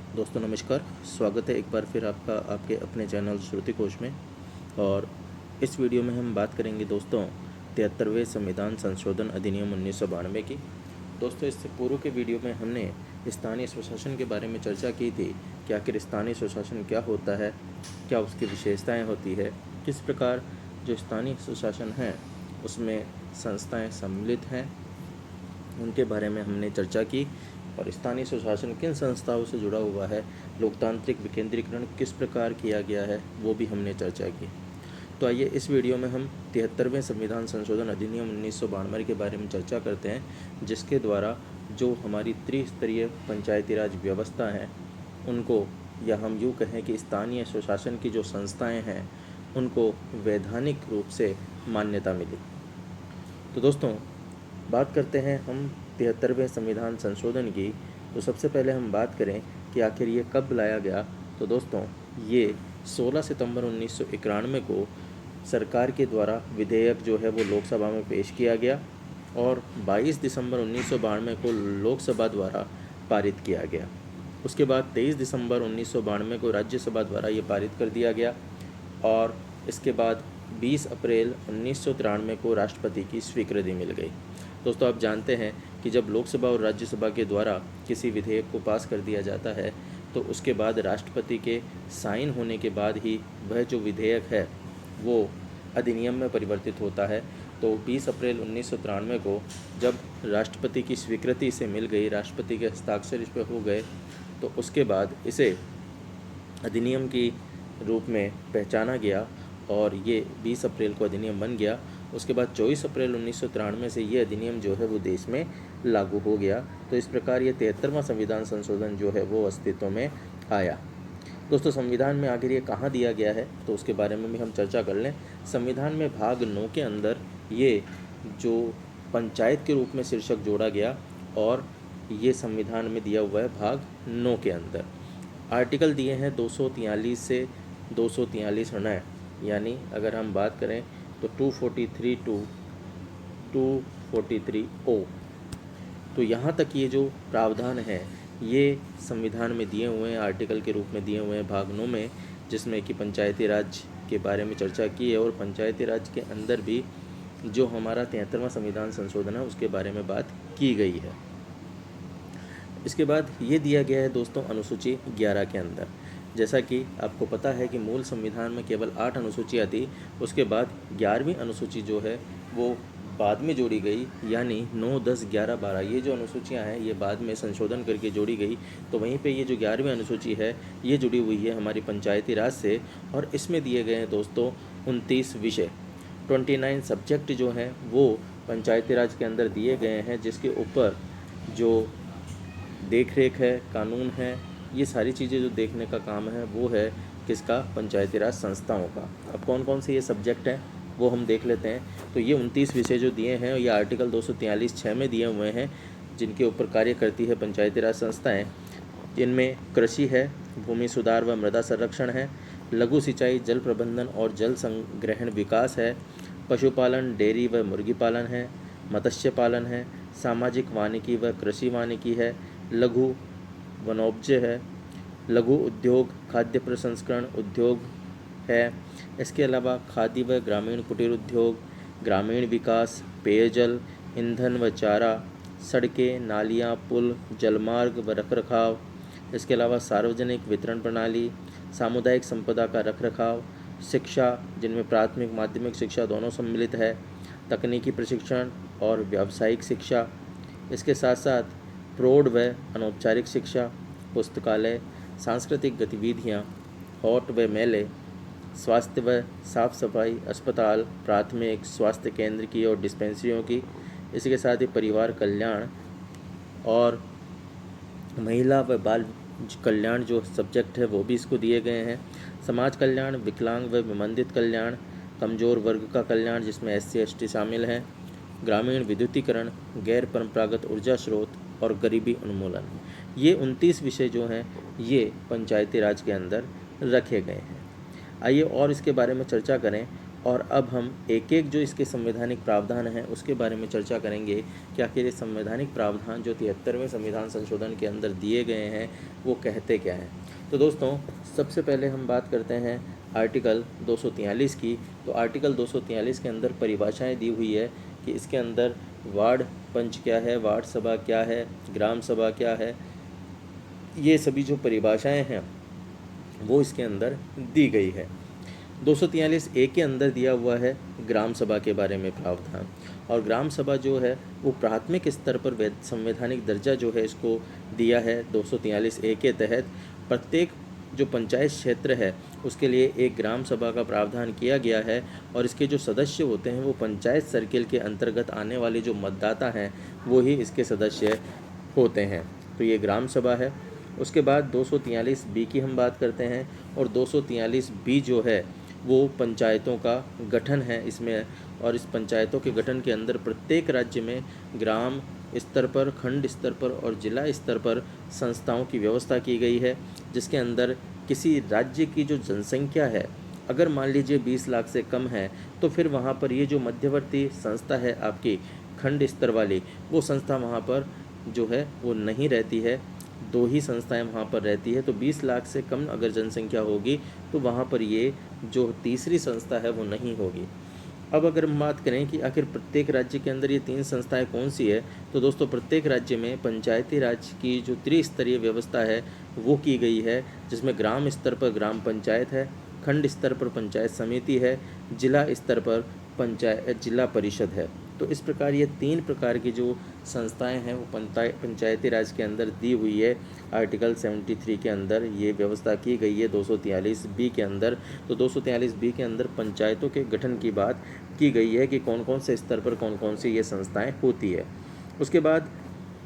दोस्तों नमस्कार। स्वागत है एक बार फिर आपका आपके अपने चैनल श्रुति कोश में। और इस वीडियो में हम बात करेंगे दोस्तों 73वें संविधान संशोधन अधिनियम 1992 की। दोस्तों इससे पूर्व के वीडियो में हमने स्थानीय स्वशासन के बारे में चर्चा की थी कि आखिर स्थानीय स्वशासन क्या होता है, क्या उसकी विशेषताएं होती है, किस प्रकार जो स्थानीय स्वशासन है उसमें संस्थाएं सम्मिलित हैं, उनके बारे में हमने चर्चा की। और स्थानीय स्वशासन किन संस्थाओं से जुड़ा हुआ है, लोकतांत्रिक विकेंद्रीकरण किस प्रकार किया गया है, वो भी हमने चर्चा की। तो आइए इस वीडियो में हम 73वें संविधान संशोधन अधिनियम 1992 के बारे में चर्चा करते हैं, जिसके द्वारा जो हमारी त्रिस्तरीय पंचायती राज व्यवस्था है उनको, या हम यूँ कहें कि स्थानीय स्वशासन की जो संस्थाएं हैं उनको वैधानिक रूप से मान्यता मिली। तो दोस्तों बात करते हैं हम 73वें संविधान संशोधन की। तो सबसे पहले हम बात करें कि आखिर ये कब लाया गया। तो दोस्तों ये 16 सितंबर 1991 को सरकार के द्वारा विधेयक जो है वो लोकसभा में पेश किया गया और 22 दिसंबर 1992 को लोकसभा द्वारा पारित किया गया। उसके बाद 23 दिसंबर 1992 को राज्यसभा द्वारा ये पारित कर दिया गया और इसके बाद 20 अप्रैल 1993 को राष्ट्रपति की स्वीकृति मिल गई। दोस्तों आप जानते हैं कि जब लोकसभा और राज्यसभा के द्वारा किसी विधेयक को पास कर दिया जाता है तो उसके बाद राष्ट्रपति के साइन होने के बाद ही वह जो विधेयक है वो अधिनियम में परिवर्तित होता है। तो 20 अप्रैल 1993 को जब राष्ट्रपति की स्वीकृति से मिल गई, राष्ट्रपति के हस्ताक्षर इस पर हो गए, तो उसके बाद इसे अधिनियम की रूप में पहचाना गया और ये 20 अप्रैल को अधिनियम बन गया। उसके बाद 24 अप्रैल 1993 से ये अधिनियम जो है वो देश में लागू हो गया। तो इस प्रकार ये 73वां संविधान संशोधन जो है वो अस्तित्व में आया। दोस्तों संविधान में आखिर ये कहाँ दिया गया है तो उसके बारे में भी हम चर्चा कर लें। संविधान में भाग 9 के अंदर ये जो पंचायत के रूप में शीर्षक जोड़ा गया और ये संविधान में दिया हुआ है भाग 9 के अंदर। आर्टिकल दिए हैं 243 से 243 नए, यानी अगर हम बात करें तो 243 टू 243 ओ। तो यहाँ तक ये जो प्रावधान है ये संविधान में दिए हुए हैं, आर्टिकल के रूप में दिए हुए हैं भाग 9 में, जिसमें कि पंचायती राज के बारे में चर्चा की है और पंचायती राज के अंदर भी जो हमारा 73वां संविधान संशोधन है उसके बारे में बात की गई है। इसके बाद ये दिया गया है दोस्तों अनुसूची 11 के अंदर। जैसा कि आपको पता है कि मूल संविधान में केवल 8 अनुसूचियाँ थी, उसके बाद 11वीं अनुसूची जो है वो बाद में जोड़ी गई, यानी 9, 10, 11, 12 ये जो अनुसूचियाँ हैं ये बाद में संशोधन करके जोड़ी गई। तो वहीं पे ये जो 11वीं अनुसूची है ये जुड़ी हुई है हमारी पंचायती राज से और इसमें दिए गए हैं दोस्तों 29 विषय, 29 सब्जेक्ट जो हैं वो पंचायती राज के अंदर दिए गए हैं, जिसके ऊपर जो देख रेख है, कानून है, ये सारी चीज़ें जो देखने का काम है वो है किसका, पंचायती राज संस्थाओं का। अब कौन कौन से ये सब्जेक्ट हैं वो हम देख लेते हैं। तो ये 29 विषय जो दिए हैं ये आर्टिकल 243(6) में दिए हुए हैं, जिनके ऊपर कार्य करती है पंचायती राज संस्थाएँ। जिनमें कृषि है, भूमि सुधार व मृदा संरक्षण है, लघु सिंचाई, जल प्रबंधन और जल संग्रहण विकास है, पशुपालन, डेयरी व मुर्गी पालन है, मत्स्य पालन है, सामाजिक वानिकी व कृषि वानिकी है, लघु वनोपज है, लघु उद्योग, खाद्य प्रसंस्करण उद्योग है। इसके अलावा खादी व ग्रामीण कुटीर उद्योग, ग्रामीण विकास, पेयजल, ईंधन व चारा, सड़कें, नालियाँ, पुल, जलमार्ग व रखरखाव। इसके अलावा सार्वजनिक वितरण प्रणाली, सामुदायिक संपदा का रखरखाव, शिक्षा जिनमें प्राथमिक माध्यमिक शिक्षा दोनों सम्मिलित है, तकनीकी प्रशिक्षण और व्यावसायिक शिक्षा। इसके साथ साथ प्रौढ़ व अनौपचारिक शिक्षा, पुस्तकालय, सांस्कृतिक गतिविधियाँ, हॉट व मेले, स्वास्थ्य व साफ सफाई, अस्पताल, प्राथमिक स्वास्थ्य केंद्र की और डिस्पेंसरियों की। इसके साथ ही परिवार कल्याण और महिला व बाल कल्याण जो सब्जेक्ट है वो भी इसको दिए गए हैं। समाज कल्याण, विकलांग व विमंदित कल्याण, कमज़ोर वर्ग का कल्याण जिसमें SC ST शामिल हैं, ग्रामीण विद्युतीकरण, गैर परंपरागत ऊर्जा स्रोत और गरीबी उन्मूलन। ये 29 विषय जो हैं ये पंचायती राज के अंदर रखे गए हैं। आइए और इसके बारे में चर्चा करें। और अब हम एक एक जो इसके संवैधानिक प्रावधान हैं उसके बारे में चर्चा करेंगे कि आखिर ये संवैधानिक प्रावधान जो 73वें संविधान संशोधन के अंदर दिए गए हैं वो कहते क्या हैं। तो दोस्तों, सबसे पहले हम बात करते हैं आर्टिकल 243 की। तो आर्टिकल 243 के अंदर परिभाषाएं दी हुई है कि इसके अंदर वार्ड पंच क्या है, वार्ड सभा क्या है, ग्राम सभा क्या है, ये सभी जो परिभाषाएं हैं वो इसके अंदर दी गई है। 243A के अंदर दिया हुआ है ग्राम सभा के बारे में प्रावधान, और ग्राम सभा जो है वो प्राथमिक स्तर पर संवैधानिक दर्जा जो है इसको दिया है। 243A के तहत प्रत्येक जो पंचायत क्षेत्र है उसके लिए एक ग्राम सभा का प्रावधान किया गया है, और इसके जो सदस्य होते हैं वो पंचायत सर्किल के अंतर्गत आने वाले जो मतदाता हैं वो ही इसके सदस्य होते हैं। तो ये ग्राम सभा है। उसके बाद 243B की हम बात करते हैं, और 243B जो है वो पंचायतों का गठन है इसमें, और इस पंचायतों के गठन के अंदर प्रत्येक राज्य में ग्राम स्तर पर, खंड स्तर पर और जिला स्तर पर संस्थाओं की व्यवस्था की गई है, जिसके अंदर किसी राज्य की जो जनसंख्या है अगर मान लीजिए 20 लाख से कम है तो फिर वहाँ पर ये जो मध्यवर्ती संस्था है आपकी खंड स्तर वाली, वो संस्था वहाँ पर जो है वो नहीं रहती है। 2 ही संस्थाएं वहाँ पर रहती है। तो 20 लाख से कम अगर जनसंख्या होगी तो वहाँ पर ये जो तीसरी संस्था है वो नहीं होगी। अब अगर हम बात करें कि आखिर प्रत्येक राज्य के अंदर ये 3 संस्थाएं कौन सी है, तो दोस्तों प्रत्येक राज्य में पंचायती राज की जो त्रिस्तरीय व्यवस्था है वो की गई है, जिसमें ग्राम स्तर पर ग्राम पंचायत है, खंड स्तर पर पंचायत समिति है, जिला स्तर पर जिला परिषद है। तो इस प्रकार ये 3 प्रकार की जो संस्थाएं हैं वो पंचायती राज के अंदर दी हुई है। आर्टिकल 73 के अंदर ये व्यवस्था की गई है 243B के अंदर। तो 243B के अंदर पंचायतों के गठन की बात की गई है कि कौन कौन से स्तर पर कौन कौन सी ये संस्थाएं होती है। उसके बाद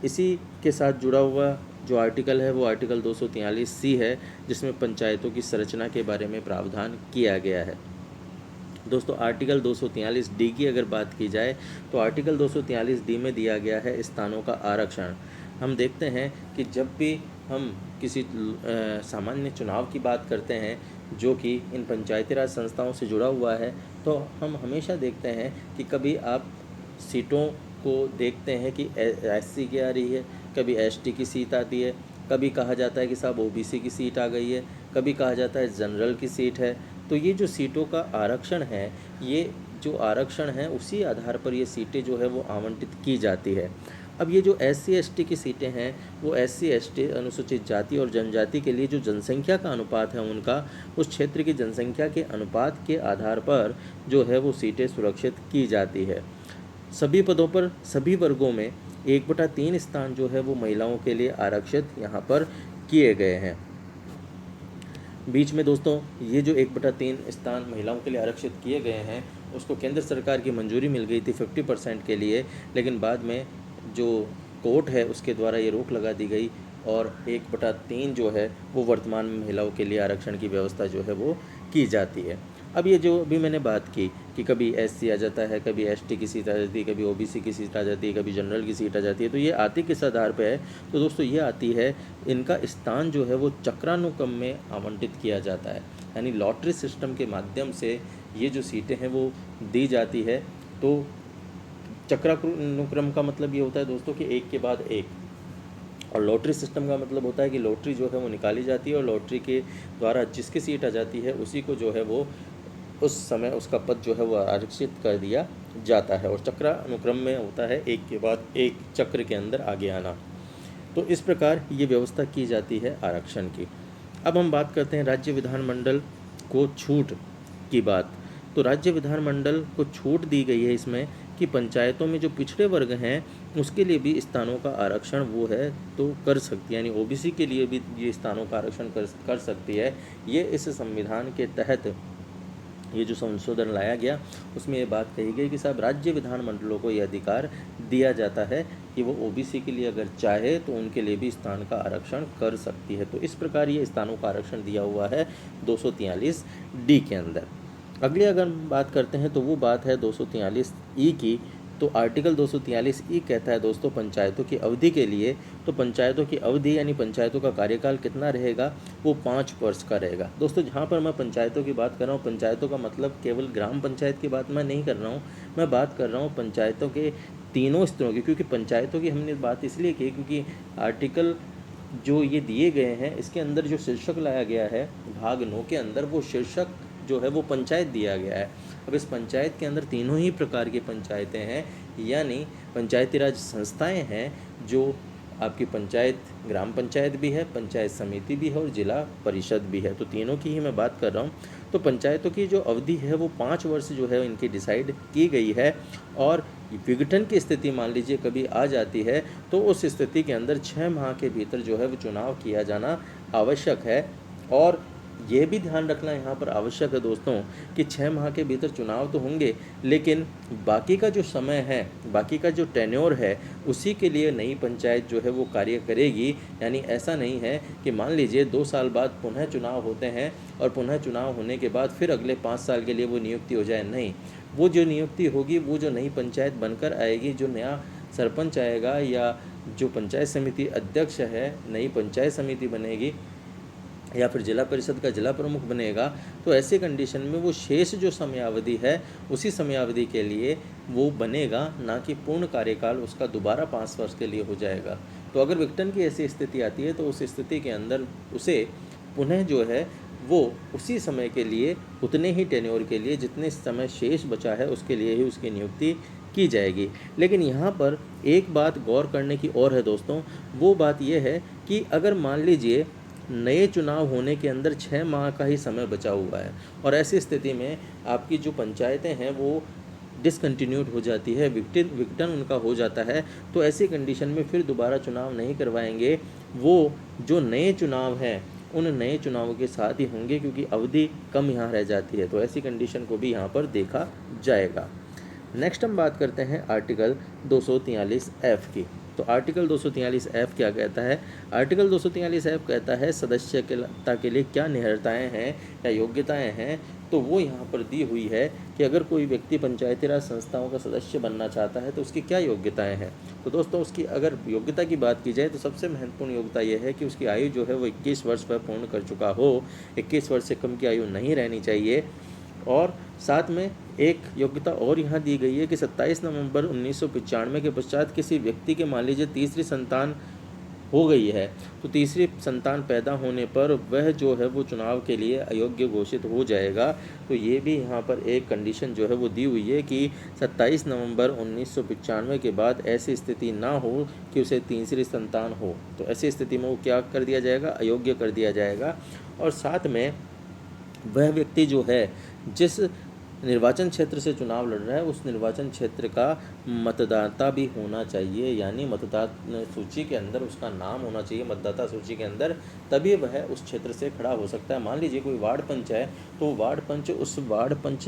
इसी के साथ जुड़ा हुआ जो आर्टिकल है वो आर्टिकल 243C है, जिसमें पंचायतों की संरचना के बारे में प्रावधान किया गया है। दोस्तों, आर्टिकल 243D की अगर बात की जाए तो आर्टिकल 243D में दिया गया है स्थानों का आरक्षण। हम देखते हैं कि जब भी हम किसी सामान्य चुनाव की बात करते हैं जो कि इन पंचायती राज संस्थाओं से जुड़ा हुआ है, तो हम हमेशा देखते हैं कि कभी आप सीटों को देखते हैं कि SC की आ रही है, कभी ST की सीट आती है, कभी कहा जाता है कि साहब OBC की सीट आ गई है, कभी कहा जाता है जनरल की सीट है। तो ये जो सीटों का आरक्षण है, ये जो आरक्षण है उसी आधार पर ये सीटें जो है वो आवंटित की जाती है। अब ये जो SC ST की सीटें हैं वो SC ST अनुसूचित जाति और जनजाति के लिए जो जनसंख्या का अनुपात है उनका उस क्षेत्र की जनसंख्या के अनुपात के आधार पर जो है वो सीटें सुरक्षित की जाती है। सभी पदों पर सभी वर्गों में 1/3 स्थान जो है वो महिलाओं के लिए आरक्षित यहाँ पर किए गए हैं। बीच में दोस्तों ये जो 1/3 स्थान महिलाओं के लिए आरक्षित किए गए हैं उसको केंद्र सरकार की मंजूरी मिल गई थी 50% के लिए, लेकिन बाद में जो कोर्ट है उसके द्वारा ये रोक लगा दी गई और 1/3 जो है वो वर्तमान में महिलाओं के लिए आरक्षण की व्यवस्था जो है वो की जाती है। अब ये जो अभी मैंने बात की कि कभी SC आ जाता है, कभी ST की सीट आ जाती है, कभी OBC की सीट आ जाती है, कभी जनरल की सीट आ जाती है, तो ये आती किस आधार पे है? तो दोस्तों ये आती है, इनका स्थान जो है वो चक्रानुक्रम में आवंटित किया जाता है, यानी लॉटरी सिस्टम के माध्यम से ये जो सीटें हैं वो दी जाती है। तो चक्रानुक्रम का मतलब ये होता है दोस्तों कि एक के बाद एक, और लॉटरी सिस्टम का मतलब होता है कि लॉटरी जो है वो निकाली जाती है और लॉटरी के द्वारा जिसकी सीट आ जाती है उसी को जो है वो उस समय उसका पद जो है वो आरक्षित कर दिया जाता है, और चक्रानुक्रम में होता है एक के बाद एक चक्र के अंदर आगे आना। तो इस प्रकार ये व्यवस्था की जाती है आरक्षण की। अब हम बात करते हैं राज्य विधानमंडल को छूट की बात। तो राज्य विधानमंडल को छूट दी गई है इसमें कि पंचायतों में जो पिछड़े वर्ग हैं उसके लिए भी स्थानों का आरक्षण वो है तो कर सकती है, यानी OBC के लिए भी ये स्थानों का आरक्षण कर सकती है। ये इस संविधान के तहत ये जो संशोधन लाया गया उसमें ये बात कही गई कि साहब राज्य विधानमंडलों को ये अधिकार दिया जाता है कि वो OBC के लिए अगर चाहे तो उनके लिए भी स्थान का आरक्षण कर सकती है। तो इस प्रकार ये स्थानों का आरक्षण दिया हुआ है 243D के अंदर। अगली अगर हम बात करते हैं तो वो बात है 243E की। तो आर्टिकल 243 कहता है दोस्तों पंचायतों की अवधि के लिए, तो पंचायतों की अवधि यानी पंचायतों का कार्यकाल कितना रहेगा, वो 5 वर्ष का रहेगा। दोस्तों जहाँ पर मैं पंचायतों की बात कर रहा हूँ, पंचायतों का मतलब केवल ग्राम पंचायत की बात मैं नहीं कर रहा हूँ, मैं बात कर रहा हूँ पंचायतों के तीनों स्तरों की। क्योंकि पंचायतों की हमने बात इसलिए की क्योंकि आर्टिकल जो ये दिए गए हैं इसके अंदर जो शीर्षक लाया गया है भाग 9 के अंदर, वो शीर्षक जो है वो पंचायत दिया गया है। अब इस पंचायत के अंदर तीनों ही प्रकार की पंचायतें हैं, यानी पंचायती राज संस्थाएं हैं, जो आपकी पंचायत ग्राम पंचायत भी है, पंचायत समिति भी है और जिला परिषद भी है। तो तीनों की ही मैं बात कर रहा हूँ। तो पंचायतों की जो अवधि है वो 5 वर्ष जो है इनकी डिसाइड की गई है। और विघटन की स्थिति मान लीजिए कभी आ जाती है तो उस स्थिति के अंदर 6 माह के भीतर जो है वो चुनाव किया जाना आवश्यक है। और ये भी ध्यान रखना यहाँ पर आवश्यक है दोस्तों कि 6 माह के भीतर चुनाव तो होंगे, लेकिन बाकी का जो समय है, बाकी का जो टेन्योर है, उसी के लिए नई पंचायत जो है वो कार्य करेगी। यानी ऐसा नहीं है कि मान लीजिए 2 साल बाद पुनः चुनाव होते हैं और पुनः चुनाव होने के बाद फिर अगले 5 साल के लिए वो नियुक्ति हो जाए, नहीं। वो जो नियुक्ति होगी, वो जो नई पंचायत बनकर आएगी, जो नया सरपंच आएगा या जो पंचायत समिति अध्यक्ष है, नई पंचायत समिति बनेगी या फिर जिला परिषद का जिला प्रमुख बनेगा, तो ऐसे कंडीशन में वो शेष जो समयावधि है उसी समयावधि के लिए वो बनेगा, ना कि पूर्ण कार्यकाल उसका दोबारा 5 वर्ष के लिए हो जाएगा। तो अगर विघटन की ऐसी स्थिति आती है तो उस स्थिति के अंदर उसे पुनः जो है वो उसी समय के लिए, उतने ही टेन्योर के लिए जितने समय शेष बचा है उसके लिए ही उसकी नियुक्ति की जाएगी। लेकिन यहाँ पर एक बात गौर करने की और है दोस्तों, वो बात यह है कि अगर मान लीजिए नए चुनाव होने के अंदर 6 माह का ही समय बचा हुआ है और ऐसी स्थिति में आपकी जो पंचायतें हैं वो डिसकंटिन्यूड हो जाती है, विघटन उनका हो जाता है, तो ऐसी कंडीशन में फिर दोबारा चुनाव नहीं करवाएंगे। वो जो नए चुनाव हैं उन नए चुनावों के साथ ही होंगे, क्योंकि अवधि कम यहाँ रह जाती है। तो ऐसी कंडीशन को भी यहाँ पर देखा जाएगा। नेक्स्ट हम बात करते हैं आर्टिकल 243F की। तो आर्टिकल 243F क्या कहता है? आर्टिकल 243F कहता है सदस्यता के लिए क्या निहरताएँ हैं या योग्यताएँ हैं। तो वो यहाँ पर दी हुई है कि अगर कोई व्यक्ति पंचायती राज संस्थाओं का सदस्य बनना चाहता है तो उसकी क्या योग्यताएं हैं। तो दोस्तों उसकी अगर योग्यता की बात की जाए तो सबसे महत्वपूर्ण योग्यता यह है कि उसकी आयु जो है वो 21 वर्ष पर पूर्ण कर चुका हो, 21 वर्ष से कम की आयु नहीं रहनी चाहिए। और साथ में एक योग्यता और यहाँ दी गई है कि 27 नवंबर 1995 के पश्चात किसी व्यक्ति के मान लीजिए तीसरी संतान हो गई है, तो तीसरी संतान पैदा होने पर वह जो है वो चुनाव के लिए अयोग्य घोषित हो जाएगा। तो ये भी यहाँ पर एक कंडीशन जो है वो दी हुई है कि 27 नवंबर 1995 के बाद ऐसी स्थिति ना हो कि उसे तीसरी संतान हो, तो ऐसी स्थिति में वो क्या कर दिया जाएगा, अयोग्य कर दिया जाएगा। और साथ में वह व्यक्ति जो है जिस निर्वाचन क्षेत्र से चुनाव लड़ रहा है उस निर्वाचन क्षेत्र का मतदाता भी होना चाहिए, यानी मतदाता सूची के अंदर उसका नाम होना चाहिए मतदाता सूची के अंदर, तभी वह उस क्षेत्र से खड़ा हो सकता है। मान लीजिए कोई वार्ड पंच है, तो वार्ड पंच उस वार्ड पंच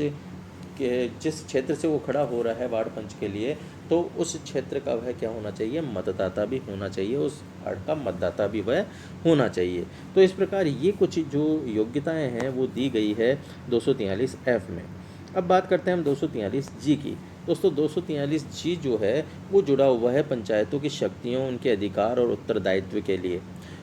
के जिस क्षेत्र से वो खड़ा हो रहा है वार्ड पंच के लिए, तो उस क्षेत्र का वह क्या होना चाहिए, मतदाता भी होना चाहिए, उस वार्ड का मतदाता भी वह होना चाहिए। तो इस प्रकार ये कुछ जो योग्यताएं हैं वो दी गई है 243F में। अब बात करते हैं हम 243G की। दोस्तों 243G जो है वो जुड़ा हुआ है पंचायतों की शक्तियों, उनके अधिकार और उत्तरदायित्व के लिए।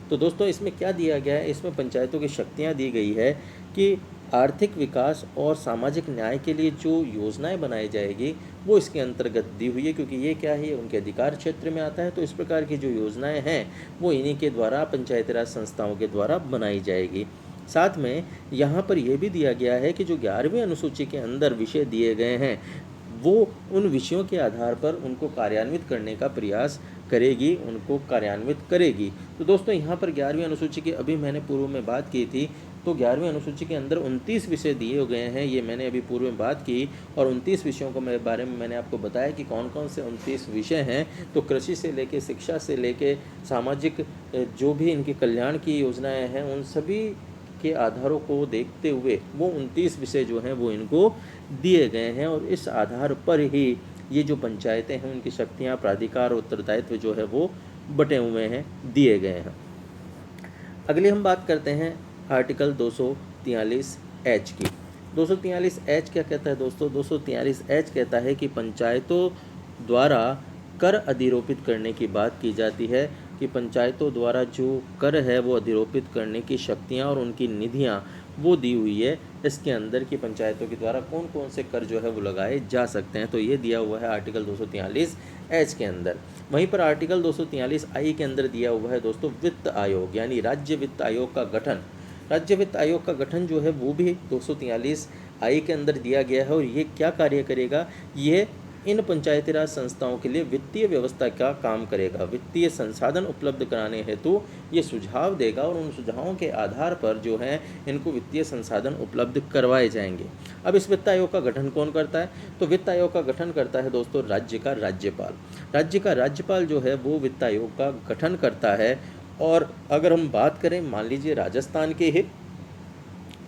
तो दोस्तों इसमें क्या दिया गया है, इसमें पंचायतों की शक्तियाँ दी गई है कि आर्थिक विकास और सामाजिक न्याय के लिए जो योजनाएं बनाई जाएगी वो इसके अंतर्गत दी हुई है, क्योंकि ये क्या है, उनके अधिकार क्षेत्र में आता है। तो इस प्रकार की जो योजनाएं हैं वो इन्हीं के द्वारा पंचायती राज संस्थाओं के द्वारा बनाई जाएगी। साथ में यहाँ पर यह भी दिया गया है कि जो 11वीं अनुसूची के अंदर विषय दिए गए हैं वो उन विषयों के आधार पर उनको कार्यान्वित करने का प्रयास करेगी, उनको कार्यान्वित करेगी। तो दोस्तों यहाँ पर 11वीं अनुसूची की अभी मैंने पूर्व में बात की थी, तो 11वीं अनुसूची के अंदर 29 विषय दिए गए हैं, ये मैंने अभी पूर्व में बात की। और 29 विषयों को मेरे बारे में मैंने आपको बताया कि कौन कौन से 29 विषय हैं। तो कृषि से लेके शिक्षा से लेके सामाजिक जो भी इनके कल्याण की योजनाएं हैं उन सभी के आधारों को देखते हुए वो 29 विषय जो हैं वो इनको दिए गए हैं। और इस आधार पर ही ये जो पंचायतें हैं उनकी शक्तियाँ, प्राधिकार, उत्तरदायित्व जो है वो बटे हुए हैं, दिए गए हैं। अगली हम बात करते हैं आर्टिकल 243H की। 243H क्या कहता है दोस्तों? 243H कहता है कि पंचायतों द्वारा कर अधिरोपित करने की बात की जाती है कि पंचायतों द्वारा जो कर है वो अधिरोपित करने की शक्तियाँ और उनकी निधियाँ वो दी हुई है इसके अंदर की पंचायतों के द्वारा कौन कौन से कर जो है वो लगाए जा सकते हैं। तो ये दिया हुआ है आर्टिकल 243 एच के अंदर। वहीं पर आर्टिकल 243 आई के अंदर दिया हुआ है दोस्तों वित्त आयोग यानी राज्य वित्त आयोग का गठन। राज्य वित्त आयोग का गठन जो है वो भी 243 आई के अंदर दिया गया है और ये क्या कार्य करेगा, ये इन पंचायती राज संस्थाओं के लिए वित्तीय व्यवस्था का काम करेगा। वित्तीय संसाधन उपलब्ध कराने हेतु ये सुझाव देगा और उन सुझावों के आधार पर जो है इनको वित्तीय संसाधन उपलब्ध करवाए जाएंगे। अब इस वित्त आयोग का गठन कौन करता है, तो वित्त आयोग का गठन करता है दोस्तों राज्य का राज्यपाल। राज्य का राज्यपाल जो है वो वित्त आयोग का गठन करता है। और अगर हम बात करें मान लीजिए राजस्थान के ही,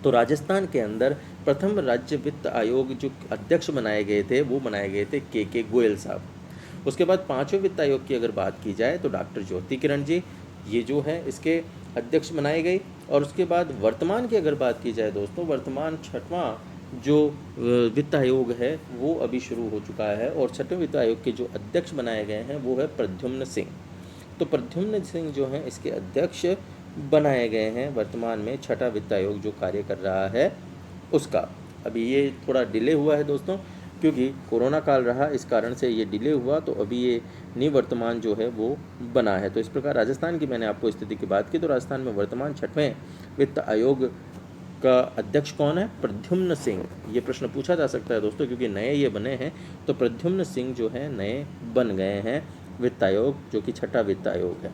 तो राजस्थान के अंदर प्रथम राज्य वित्त आयोग जो अध्यक्ष बनाए गए थे वो बनाए गए थे के गोयल साहब। उसके बाद पांचवें वित्त आयोग की अगर बात की जाए तो डॉक्टर ज्योति किरण जी ये जो है इसके अध्यक्ष बनाए गए। और उसके बाद वर्तमान की अगर बात की जाए दोस्तों, वर्तमान छठवां जो वित्त आयोग है वो अभी शुरू हो चुका है और छठवें वित्त आयोग के जो अध्यक्ष बनाए गए हैं वो है प्रद्युम्न सिंह। तो प्रद्युम्न सिंह जो हैं इसके अध्यक्ष बनाए गए हैं वर्तमान में छठा वित्त आयोग जो कार्य कर रहा है उसका। अभी ये थोड़ा डिले हुआ है दोस्तों क्योंकि कोरोना काल रहा, इस कारण से ये डिले हुआ, तो अभी ये निवर्तमान जो है वो बना है। तो इस प्रकार राजस्थान की मैंने आपको स्थिति की बात की, तो राजस्थान में वर्तमान छठवें वित्त आयोग का अध्यक्ष कौन है, प्रद्युम्न सिंह। ये प्रश्न पूछा जा सकता है दोस्तों क्योंकि नए ये बने हैं, तो प्रद्युम्न सिंह जो है नए बन गए हैं वित्त आयोग जो कि छठा वित्त आयोग है।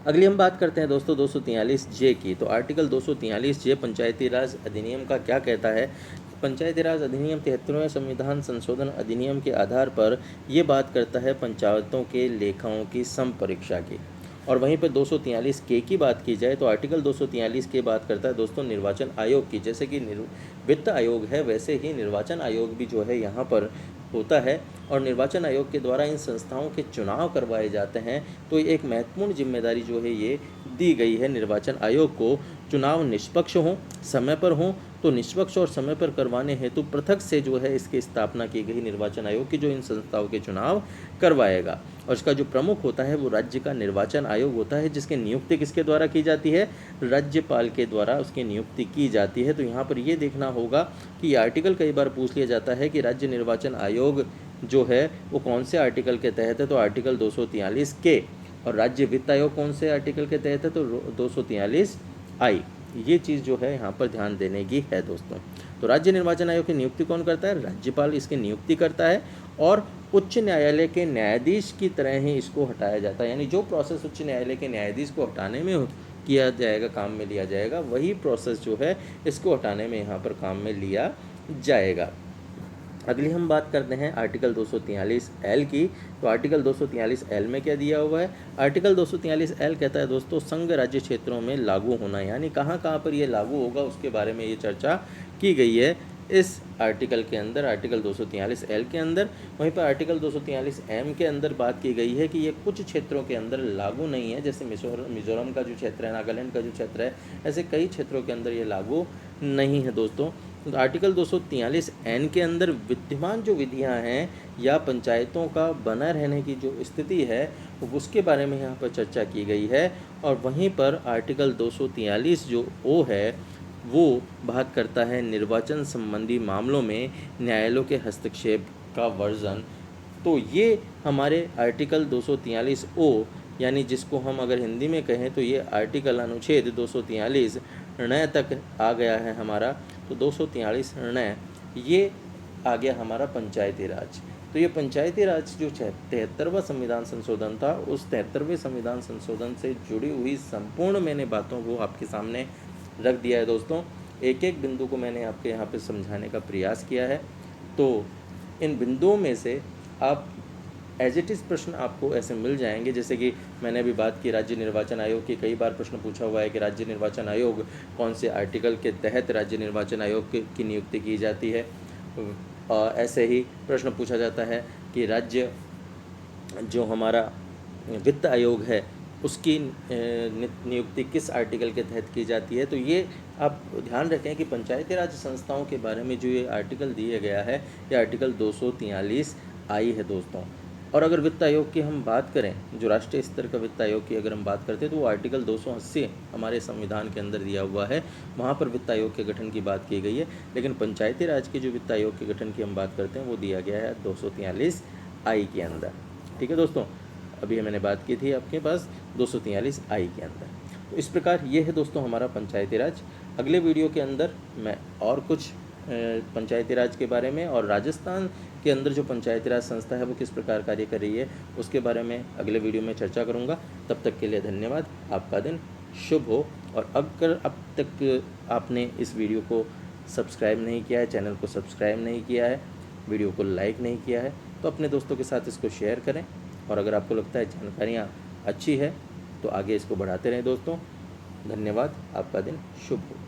अगली हम बात करते हैं दोस्तों 243 जे की। तो आर्टिकल 243 जे पंचायती राज अधिनियम का क्या कहता है। पंचायती राज अधिनियम 73वें संविधान संशोधन अधिनियम के आधार पर ये बात करता है पंचायतों के लेखाओं की संपरीक्षा की। और वहीं पर 243 के की बात की जाए तो आर्टिकल 243 के बात करता है दोस्तों निर्वाचन आयोग की। जैसे कि वित्त आयोग है वैसे ही निर्वाचन आयोग भी जो है यहाँ पर होता है और निर्वाचन आयोग के द्वारा इन संस्थाओं के चुनाव करवाए जाते हैं। तो एक महत्वपूर्ण जिम्मेदारी जो है ये दी गई है निर्वाचन आयोग को, चुनाव निष्पक्ष हों, समय पर हों। तो निष्पक्ष और समय पर करवाने हेतु पृथक से जो है इसकी स्थापना की गई निर्वाचन आयोग की, जो इन संस्थाओं के चुनाव करवाएगा। और इसका जो प्रमुख होता है वो राज्य का निर्वाचन आयोग होता है, जिसकी नियुक्ति किसके द्वारा की जाती है, राज्यपाल के द्वारा उसकी नियुक्ति की जाती है। तो यहाँ पर ये देखना होगा कि ये आर्टिकल कई बार पूछ लिया जाता है कि राज्य निर्वाचन आयोग जो है वो कौन से आर्टिकल के तहत है, तो आर्टिकल 243 के। और राज्य वित्त आयोग कौन से आर्टिकल के तहत है, तो 243 आई। ये चीज़ जो है यहाँ पर ध्यान देने की है दोस्तों। तो राज्य निर्वाचन आयोग की नियुक्ति कौन करता है, राज्यपाल इसकी नियुक्ति करता है और उच्च न्यायालय के न्यायाधीश की तरह ही इसको हटाया जाता है। यानी जो प्रोसेस उच्च न्यायालय के न्यायाधीश को हटाने में किया जाएगा, काम में लिया जाएगा, वही प्रोसेस जो है इसको हटाने में यहाँ पर काम में लिया जाएगा। अगली हम बात करते हैं आर्टिकल 243 एल की। तो आर्टिकल 243 एल में क्या दिया हुआ है, आर्टिकल 243 एल कहता है दोस्तों संघ राज्य क्षेत्रों में लागू होना, यानी कहाँ कहाँ पर ये लागू होगा उसके बारे में ये चर्चा की गई है इस आर्टिकल के अंदर, आर्टिकल 243 एल के अंदर। वहीं पर आर्टिकल 243 एम के अंदर बात की गई है कि ये कुछ क्षेत्रों के अंदर लागू नहीं है, जैसे मिजोरम का जो क्षेत्र है, नागालैंड का जो क्षेत्र है, ऐसे कई क्षेत्रों के अंदर ये लागू नहीं है दोस्तों। तो आर्टिकल 243 एन के अंदर विद्यमान जो विधियां हैं या पंचायतों का बना रहने की जो स्थिति है उसके बारे में यहाँ पर चर्चा की गई है। और वहीं पर आर्टिकल 243 जो ओ है वो बात करता है निर्वाचन संबंधी मामलों में न्यायालयों के हस्तक्षेप का वर्जन। तो ये हमारे आर्टिकल 243 ओ, यानी जिसको हम अगर हिंदी में कहें तो ये आर्टिकल अनुच्छेद 243 निर्णय तक आ गया है हमारा। तो 243 निर्णय ये आ गया हमारा पंचायती राज। तो ये पंचायती राज जो 73वां संविधान संशोधन था, उस 73वें संविधान संशोधन से जुड़ी हुई संपूर्ण मैंने बातों को आपके सामने रख दिया है दोस्तों। एक एक बिंदु को मैंने आपके यहाँ पे समझाने का प्रयास किया है। तो इन बिंदुओं में से आप एज इट इज़ प्रश्न आपको ऐसे मिल जाएंगे, जैसे कि मैंने अभी बात की राज्य निर्वाचन आयोग की, कई बार प्रश्न पूछा हुआ है कि राज्य निर्वाचन आयोग कौन से आर्टिकल के तहत राज्य निर्वाचन आयोग की नियुक्ति की जाती है। ऐसे ही प्रश्न पूछा जाता है कि राज्य जो हमारा वित्त आयोग है उसकी नियुक्ति किस आर्टिकल के तहत की जाती है। तो ये आप ध्यान रखें कि पंचायती राज संस्थाओं के बारे में जो ये आर्टिकल दिया गया है, ये आर्टिकल 243 आई है दोस्तों। और अगर वित्त आयोग की हम बात करें, जो राष्ट्रीय स्तर का वित्त आयोग की अगर हम बात करते हैं, तो वो आर्टिकल 280 हमारे संविधान के अंदर दिया हुआ है, वहाँ पर वित्त आयोग के गठन की बात की गई है। लेकिन पंचायती राज के जो वित्त आयोग के गठन की हम बात करते हैं, वो दिया गया है 243 आई के अंदर। ठीक है दोस्तों, अभी मैंने बात की थी आपके पास 243 आई के अंदर। तो इस प्रकार ये है दोस्तों हमारा पंचायती राज। अगले वीडियो के अंदर मैं और कुछ पंचायती राज के बारे में और राजस्थान के अंदर जो पंचायती राज संस्था है वो किस प्रकार कार्य कर रही है उसके बारे में अगले वीडियो में चर्चा करूंगा। तब तक के लिए धन्यवाद। आपका दिन शुभ हो। और अगर अब तक आपने इस वीडियो को सब्सक्राइब नहीं किया है, चैनल को सब्सक्राइब नहीं किया है, वीडियो को लाइक नहीं किया है, तो अपने दोस्तों के साथ इसको शेयर करें। और अगर आपको लगता है जानकारियाँ अच्छी है तो आगे इसको बढ़ाते रहें दोस्तों। धन्यवाद। आपका दिन शुभ हो।